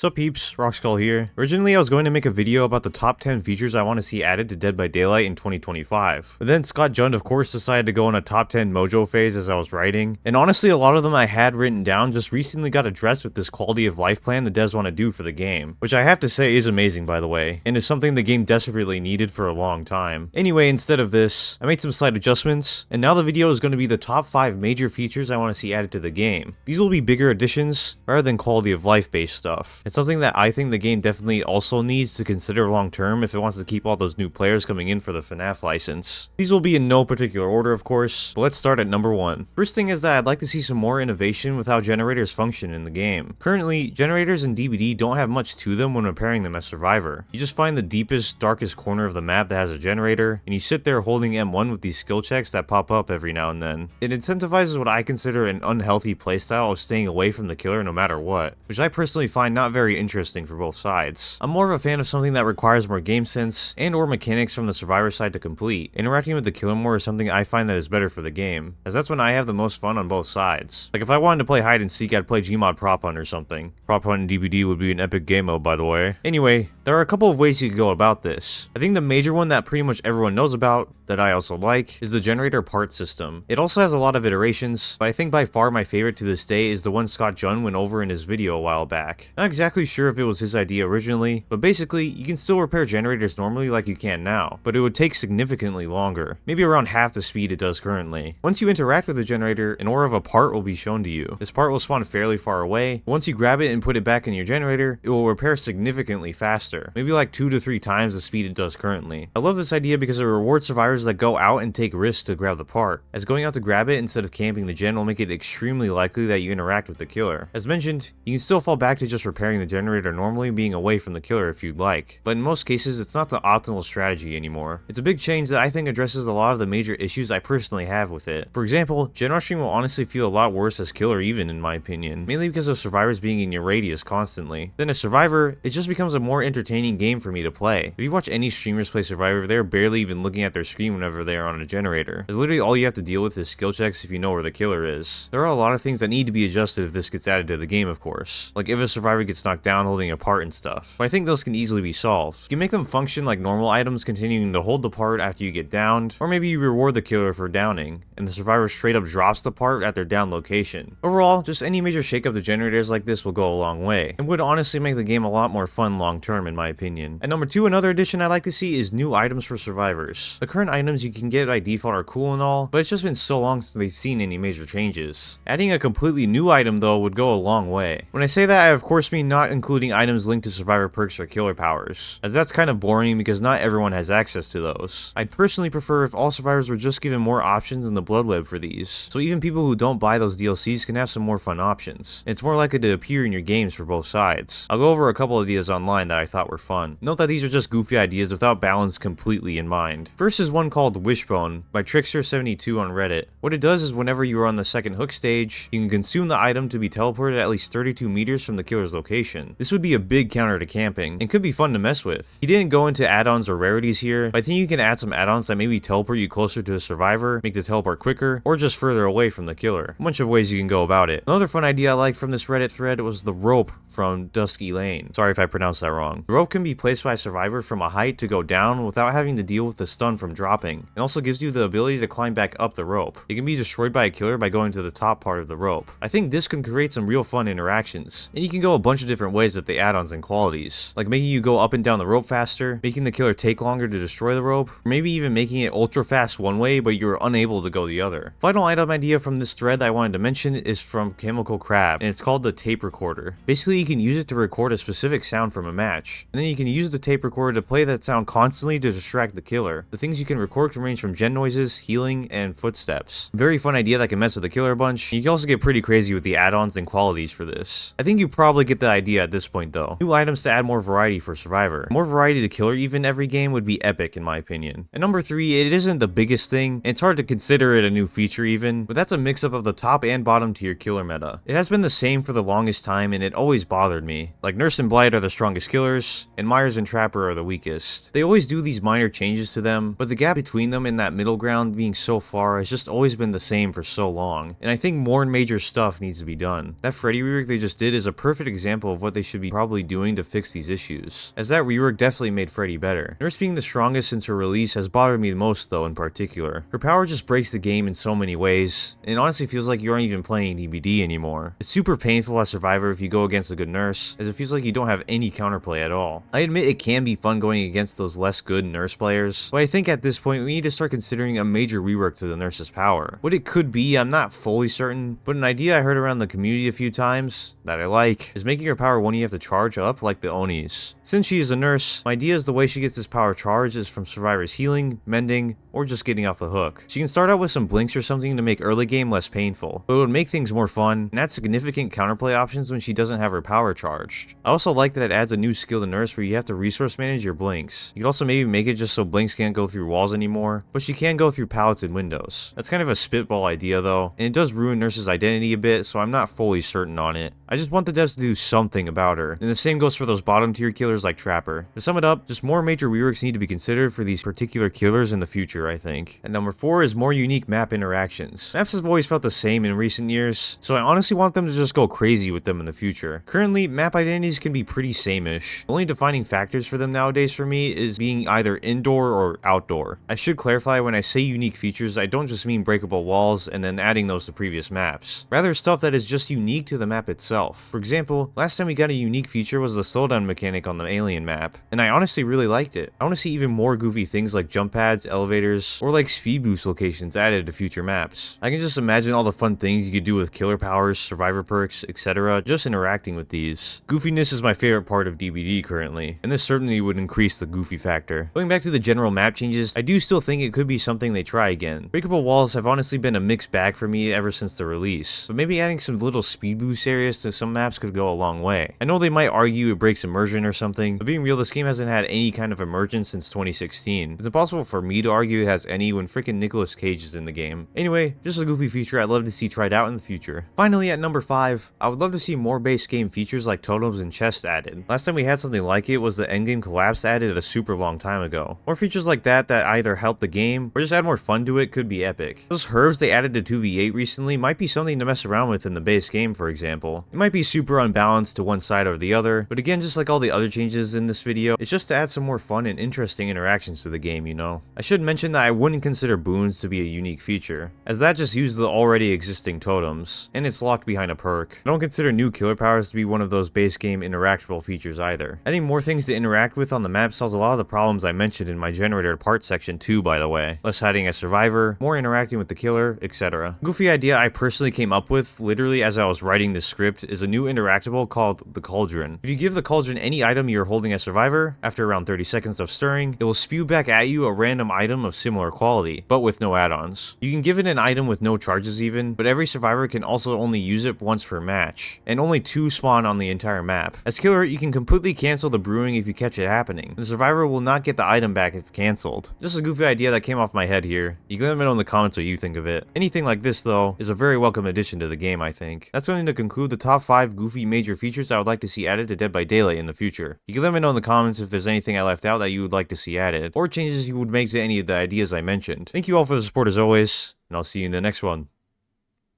Sup peeps, Rockskull here. Originally I was going to make a video about the top 10 features I want to see added to Dead by Daylight in 2025. But then Scott Jund of course decided to go on a top 10 mojo phase as I was writing, and honestly a lot of them I had written down just recently got addressed with this quality of life plan the devs want to do for the game, which I have to say is amazing by the way, and is something the game desperately needed for a long time. Anyway, instead of this, I made some slight adjustments, and now the video is going to be the top 5 major features I want to see added to the game. These will be bigger additions rather than quality of life based stuff. It's something that I think the game definitely also needs to consider long term if it wants to keep all those new players coming in for the FNAF license. These will be in no particular order of course, but let's start at number 1. First thing is that I'd like to see some more innovation with how generators function in the game. Currently, generators in DBD don't have much to them when repairing them as Survivor. You just find the deepest, darkest corner of the map that has a generator, and you sit there holding M1 with these skill checks that pop up every now and then. It incentivizes what I consider an unhealthy playstyle of staying away from the killer no matter what, which I personally find not very interesting for both sides. I'm more of a fan of something that requires more game sense and or mechanics from the Survivor side to complete. Interacting with the killer more is something I find that is better for the game, as that's when I have the most fun on both sides. Like if I wanted to play hide and seek, I'd play Gmod Prop Hunt or something. Prop Hunt in DBD would be an epic game mode by the way. Anyway, there are a couple of ways you could go about this. I think the major one that pretty much everyone knows about, that I also like, is the generator part system. It also has a lot of iterations, but I think by far my favorite to this day is the one Scott Jund went over in his video a while back. Not exactly sure if it was his idea originally, but basically, you can still repair generators normally like you can now, but it would take significantly longer, maybe around half the speed it does currently. Once you interact with the generator, an aura of a part will be shown to you. This part will spawn fairly far away. Once you grab it and put it back in your generator, it will repair significantly faster, maybe like 2 to 3 times the speed it does currently. I love this idea because it rewards survivors that go out and take risks to grab the part, as going out to grab it instead of camping the gen will make it extremely likely that you interact with the killer. As mentioned, you can still fall back to just repairing the generator normally, being away from the killer if you'd like, but in most cases it's not the optimal strategy anymore. It's a big change that I think addresses a lot of the major issues I personally have with it. For example, gen rushing will honestly feel a lot worse as killer even in my opinion, mainly because of survivors being in your radius constantly. Then as Survivor, it just becomes a more entertaining game for me to play. If you watch any streamers play Survivor, they're barely even looking at their screen whenever they are on a generator, as literally all you have to deal with is skill checks if you know where the killer is. There are a lot of things that need to be adjusted if this gets added to the game of course, like if a survivor gets knocked down holding a part and stuff, but I think those can easily be solved. You can make them function like normal items continuing to hold the part after you get downed, or maybe you reward the killer for downing, and the survivor straight up drops the part at their down location. Overall, just any major shakeup to generators like this will go a long way, and would honestly make the game a lot more fun long term in my opinion. At number 2, another addition I'd like to see is new items for survivors. The current items you can get by default are cool and all, but it's just been so long since they've seen any major changes. Adding a completely new item though would go a long way. When I say that, I of course mean not including items linked to survivor perks or killer powers, as that's kind of boring because not everyone has access to those. I'd personally prefer if all survivors were just given more options in the blood web for these, so even people who don't buy those DLCs can have some more fun options. It's more likely to appear in your games for both sides. I'll go over a couple ideas online that I thought were fun. Note that these are just goofy ideas without balance completely in mind. First is one called Wishbone by Trickster72 on Reddit. What it does is whenever you are on the second hook stage, you can consume the item to be teleported at least 32 meters from the killer's location. This would be a big counter to camping, and could be fun to mess with. He didn't go into add-ons or rarities here, but I think you can add some add-ons that maybe teleport you closer to a survivor, make the teleport quicker, or just further away from the killer. A bunch of ways you can go about it. Another fun idea I liked from this Reddit thread was the rope from Dusky Lane. Sorry if I pronounced that wrong. The rope can be placed by a survivor from a height to go down without having to deal with the stun from dropping. It also gives you the ability to climb back up the rope. It can be destroyed by a killer by going to the top part of the rope. I think this can create some real fun interactions, and you can go a bunch of different ways with the add-ons and qualities, like making you go up and down the rope faster, making the killer take longer to destroy the rope, or maybe even making it ultra fast one way but you're unable to go the other. Final item idea from this thread that I wanted to mention is from Chemical Crab, and it's called the tape recorder. Basically you can use it to record a specific sound from a match, and then you can use the tape recorder to play that sound constantly to distract the killer. The things you can record can range from gen noises, healing, and footsteps. Very fun idea that can mess with the killer a bunch. You can also get pretty crazy with the add-ons and qualities for this. I think you probably get the idea at this point though. New items to add more variety for Survivor. More variety to killer even every game would be epic in my opinion. At number 3, it isn't the biggest thing, and it's hard to consider it a new feature even, but that's a mix-up of the top and bottom tier killer meta. It has been the same for the longest time and it always bothered me. Like Nurse and Blight are the strongest killers, and Myers and Trapper are the weakest. They always do these minor changes to them, but the gap between them and that middle ground being so far has just always been the same for so long, and I think more major stuff needs to be done. That Freddy rework they just did is a perfect example example of what they should be probably doing to fix these issues, as that rework definitely made Freddy better. Nurse being the strongest since her release has bothered me the most though in particular. Her power just breaks the game in so many ways, and it honestly feels like you aren't even playing DBD anymore. It's super painful as Survivor if you go against a good nurse, as it feels like you don't have any counterplay at all. I admit it can be fun going against those less good nurse players, but I think at this point we need to start considering a major rework to the nurse's power. What it could be, I'm not fully certain, but an idea I heard around the community a few times that I like is making her power one you have to charge up like the Onis. Since she is a nurse, my idea is the way she gets this power charged is from Survivor's healing, mending, or just getting off the hook. She can start out with some blinks or something to make early game less painful, but it would make things more fun and add significant counterplay options when she doesn't have her power charged. I also like that it adds a new skill to nurse where you have to resource manage your blinks. You could also maybe make it just so blinks can't go through walls anymore, but she can go through pallets and windows. That's kind of a spitball idea though, and it does ruin nurse's identity a bit, so I'm not fully certain on it. I just want the devs to do something about her, and the same goes for those bottom tier killers like Trapper. To sum it up, just more major reworks need to be considered for these particular killers in the future, I think. And number 4 is more unique map interactions. Maps have always felt the same in recent years, so I honestly want them to just go crazy with them in the future. Currently, map identities can be pretty same-ish. The only defining factors for them nowadays for me is being either indoor or outdoor. I should clarify, when I say unique features, I don't just mean breakable walls and then adding those to previous maps. Rather, stuff that is just unique to the map itself. For example, last time we got a unique feature was the slowdown mechanic on the alien map, and I honestly really liked it. I want to see even more goofy things like jump pads, elevators, or like speed boost locations added to future maps. I can just imagine all the fun things you could do with killer powers, survivor perks, etc. just interacting with these. Goofiness is my favorite part of DBD currently, and this certainly would increase the goofy factor. Going back to the general map changes, I do still think it could be something they try again. Breakable walls have honestly been a mixed bag for me ever since the release, but maybe adding some little speed boost areas to some maps could go a long way. I know they might argue it breaks immersion or something, but being real, this game hasn't had any kind of immersion since 2016. It's impossible for me to argue it has any when freaking Nicolas Cage is in the game. Anyway, just a goofy feature I'd love to see tried out in the future. Finally, at number 5, I would love to see more base game features like totems and chests added. Last time we had something like it was the endgame collapse added a super long time ago. More features like that either help the game or just add more fun to it could be epic. Those herbs they added to 2v8 recently might be something to mess around with in the base game, for example. It might be super unbalanced to one side or the other, but again, just like all the other changes in this video, it's just to add some more fun and interesting interactions to the game, you know. I should mention that I wouldn't consider boons to be a unique feature, as that just uses the already existing totems, and it's locked behind a perk. I don't consider new killer powers to be one of those base game interactable features either. Adding more things to interact with on the map solves a lot of the problems I mentioned in my generator parts section too, by the way. Less hiding as survivor, more interacting with the killer, etc. Goofy idea I personally came up with, literally as I was writing the script, is a new interactable called the Cauldron. If you give the Cauldron any item you're holding as survivor, after around 30 seconds of stirring, it will spew back at you a random item of similar quality, but with no add-ons. You can give it an item with no charges even, but every survivor can also only use it once per match, and only 2 spawn on the entire map. As killer, you can completely cancel the brewing if you catch it happening. The survivor will not get the item back if cancelled. Just a goofy idea that came off my head here. You can let me know in the comments what you think of it. Anything like this though is a very welcome addition to the game, I think. That's going to conclude the top 5 goofy major features I would like to see added to Dead by Daylight in the future. You can let me know in the comments if there's anything I left out that you would like to see added, or changes you would make to any of the ideas I mentioned. Thank you all for the support as always, and I'll see you in the next one.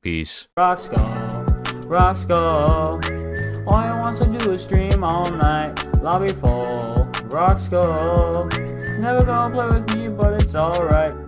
Peace. Rock skull. All he wants to do is stream all night. Lobby full, rock skull. Never gonna play with me, but it's alright.